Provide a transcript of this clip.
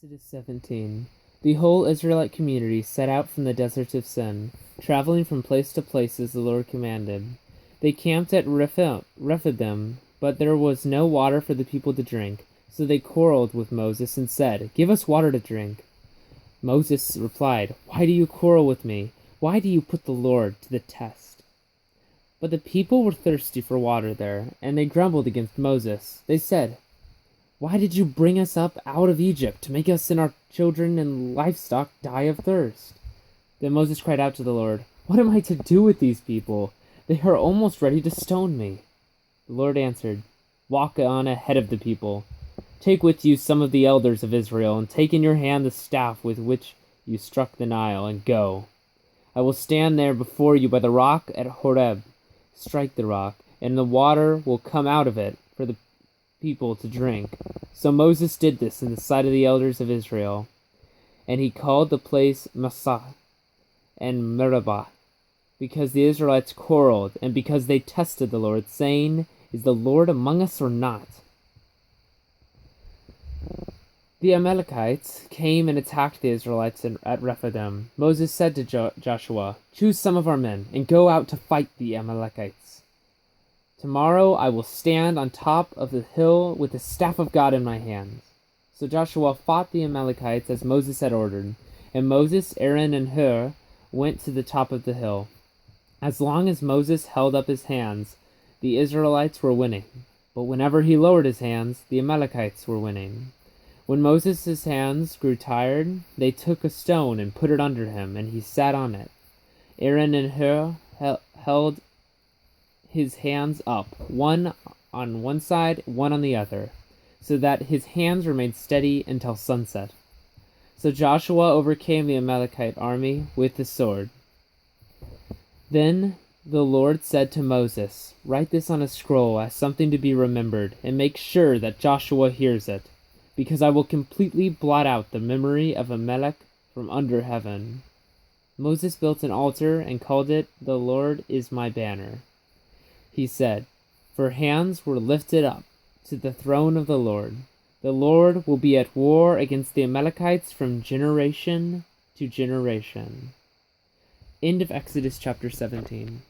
Exodus 17. The whole Israelite community set out from the desert of Sin, traveling from place to place as the Lord commanded. They camped at Rephidim, but there was no water for the people to drink, so they quarreled with Moses and said, "Give us water to drink." Moses replied, "Why do you quarrel with me? Why do you put the Lord to the test?" But the people were thirsty for water there, and they grumbled against Moses. They said, "Why did you bring us up out of Egypt to make us and our children and livestock die of thirst?" Then Moses cried out to the Lord, "What am I to do with these people? They are almost ready to stone me." The Lord answered, "Walk on ahead of the people. Take with you some of the elders of Israel, and take in your hand the staff with which you struck the Nile, and go. I will stand there before you by the rock at Horeb. Strike the rock, and the water will come out of it for the people to drink." So Moses did this in the sight of the elders of Israel, and he called the place Massah and Meribah, because the Israelites quarreled, and because they tested the Lord, saying, "Is the Lord among us or not?" The Amalekites came and attacked the Israelites at Rephidim. Moses said to Joshua, "Choose some of our men, and go out to fight the Amalekites. Tomorrow I will stand on top of the hill with the staff of God in my hands." So Joshua fought the Amalekites as Moses had ordered, and Moses, Aaron, and Hur went to the top of the hill. As long as Moses held up his hands, the Israelites were winning, but whenever he lowered his hands, the Amalekites were winning. When Moses' hands grew tired, they took a stone and put it under him, and he sat on it. Aaron and Hur held his hands up, one on one side, one on the other, so that his hands remained steady until sunset. So Joshua overcame the Amalekite army with the sword. Then the Lord said to Moses, "Write this on a scroll as something to be remembered, and make sure that Joshua hears it, because I will completely blot out the memory of Amalek from under heaven." Moses built an altar and called it, "The Lord is my banner." He said, "For hands were lifted up to the throne of the Lord. The Lord will be at war against the Amalekites from generation to generation." End of Exodus chapter 17.